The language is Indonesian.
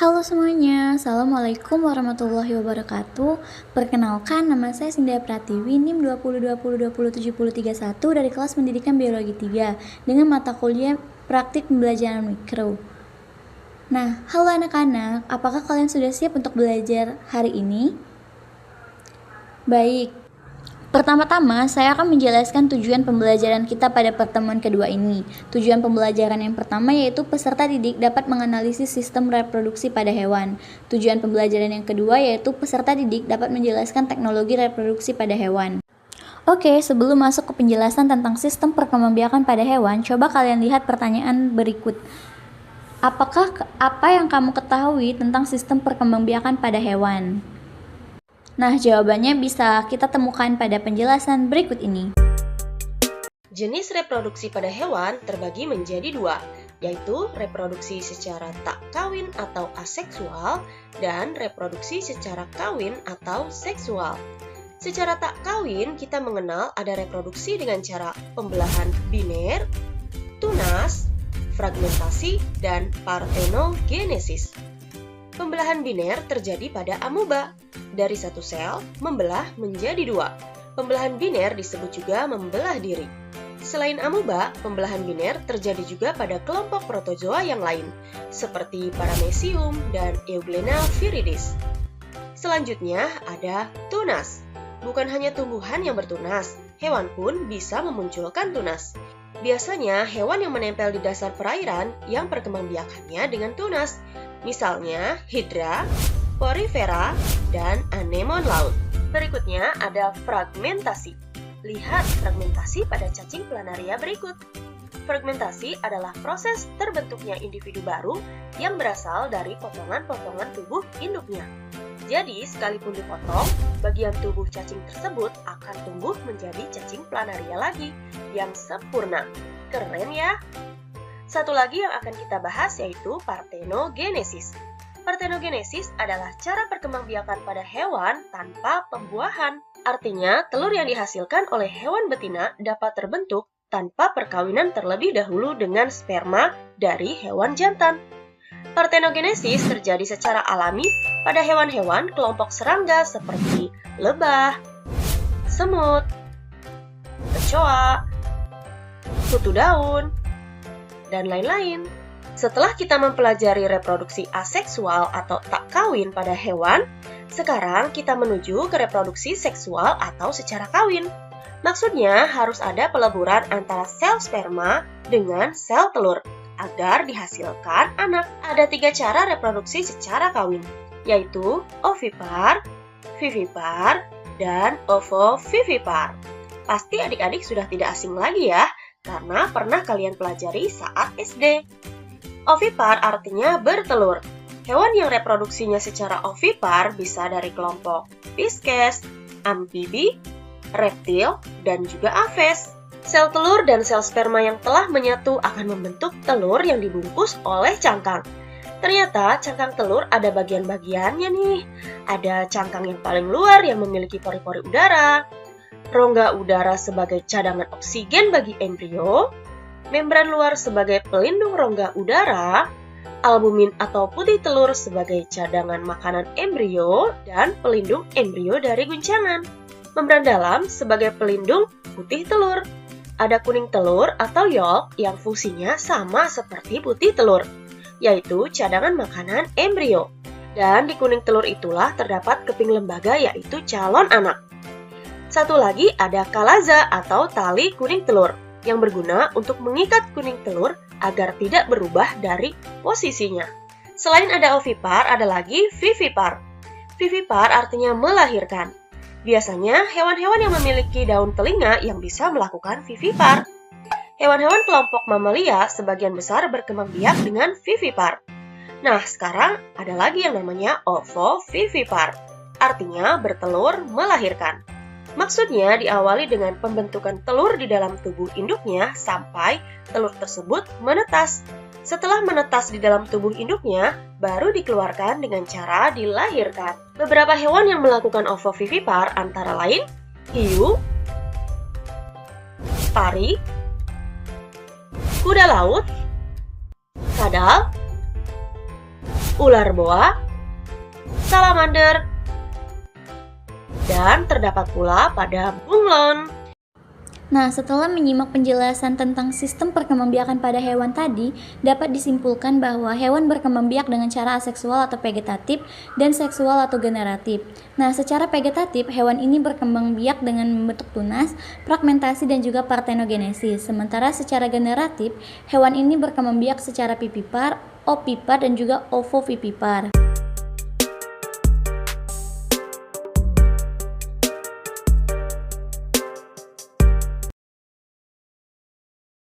Halo semuanya, Assalamualaikum warahmatullahi wabarakatuh. Perkenalkan, nama saya Sinda Pratiwi, NIM 2020207031 dari kelas pendidikan biologi 3 dengan mata kuliah praktik pembelajaran mikro. Nah, halo anak-anak, apakah kalian sudah siap untuk belajar hari ini? Baik, pertama-tama, saya akan menjelaskan tujuan pembelajaran kita pada pertemuan kedua ini. Tujuan pembelajaran yang pertama yaitu peserta didik dapat menganalisis sistem reproduksi pada hewan. Tujuan pembelajaran yang kedua yaitu peserta didik dapat menjelaskan teknologi reproduksi pada hewan. Oke, sebelum masuk ke penjelasan tentang sistem perkembangbiakan pada hewan, coba kalian lihat pertanyaan berikut. Apa yang kamu ketahui tentang sistem perkembangbiakan pada hewan? Nah, jawabannya bisa kita temukan pada penjelasan berikut ini. Jenis reproduksi pada hewan terbagi menjadi dua, yaitu reproduksi secara tak kawin atau aseksual dan reproduksi secara kawin atau seksual. Secara tak kawin, kita mengenal ada reproduksi dengan cara pembelahan biner, tunas, fragmentasi, dan partenogenesis. Pembelahan biner terjadi pada amoeba. Dari satu sel, membelah menjadi dua. Pembelahan biner disebut juga membelah diri. Selain amoeba, pembelahan biner terjadi juga pada kelompok protozoa yang lain, seperti Paramecium dan Euglena viridis. Selanjutnya ada tunas. Bukan hanya tumbuhan yang bertunas, hewan pun bisa memunculkan tunas. Biasanya, hewan yang menempel di dasar perairan yang perkembangbiakannya dengan tunas, misalnya hidra, porifera, dan anemon laut. Berikutnya ada fragmentasi. Lihat fragmentasi pada cacing planaria berikut. Fragmentasi adalah proses terbentuknya individu baru yang berasal dari potongan-potongan tubuh induknya. Jadi, sekalipun dipotong, bagian tubuh cacing tersebut akan tumbuh menjadi cacing planaria lagi yang sempurna. Keren ya? Satu lagi yang akan kita bahas yaitu partenogenesis. Partenogenesis adalah cara perkembangbiakan pada hewan tanpa pembuahan. Artinya, telur yang dihasilkan oleh hewan betina dapat terbentuk tanpa perkawinan terlebih dahulu dengan sperma dari hewan jantan. Partenogenesis terjadi secara alami pada hewan-hewan kelompok serangga seperti lebah, semut, kecoa, kutu daun, dan lain-lain. Setelah kita mempelajari reproduksi aseksual atau tak kawin pada hewan, sekarang kita menuju ke reproduksi seksual atau secara kawin. Maksudnya harus ada peleburan antara sel sperma dengan sel telur agar dihasilkan anak. Ada 3 cara reproduksi secara kawin, yaitu ovipar, vivipar, dan ovovivipar. Pasti adik-adik sudah tidak asing lagi ya, karena pernah kalian pelajari saat SD. Ovipar artinya bertelur. Hewan yang reproduksinya secara ovipar bisa dari kelompok Pisces, amfibi, reptil, dan juga aves. Sel telur dan sel sperma yang telah menyatu akan membentuk telur yang dibungkus oleh cangkang. Ternyata cangkang telur ada bagian-bagiannya nih. Ada cangkang yang paling luar yang memiliki pori-pori udara, rongga udara sebagai cadangan oksigen bagi embrio, membran luar sebagai pelindung rongga udara, albumin atau putih telur sebagai cadangan makanan embrio dan pelindung embrio dari guncangan, membran dalam sebagai pelindung putih telur. Ada kuning telur atau yolk yang fungsinya sama seperti putih telur, yaitu cadangan makanan embrio. Dan di kuning telur itulah terdapat keping lembaga yaitu calon anak. Satu lagi ada kalaza atau tali kuning telur yang berguna untuk mengikat kuning telur agar tidak berubah dari posisinya. Selain ada ovipar, ada lagi vivipar. Vivipar artinya melahirkan. Biasanya hewan-hewan yang memiliki daun telinga yang bisa melakukan vivipar. Hewan-hewan kelompok mamalia sebagian besar berkembang biak dengan vivipar. Nah, sekarang ada lagi yang namanya ovovivipar. Artinya bertelur melahirkan. Maksudnya diawali dengan pembentukan telur di dalam tubuh induknya sampai telur tersebut menetas. Setelah menetas di dalam tubuh induknya, baru dikeluarkan dengan cara dilahirkan. Beberapa hewan yang melakukan ovovivipar antara lain hiu, pari, kuda laut, kadal, ular boa, salamander, dan terdapat pula pada bunglon. Nah, setelah menyimak penjelasan tentang sistem perkembangbiakan pada hewan tadi, dapat disimpulkan bahwa hewan berkembang biak dengan cara aseksual atau vegetatif dan seksual atau generatif. Nah, secara vegetatif, hewan ini berkembang biak dengan membentuk tunas, fragmentasi, dan juga partenogenesis. Sementara secara generatif, hewan ini berkembang biak secara vivipar, ovipar, dan juga ovovivipar.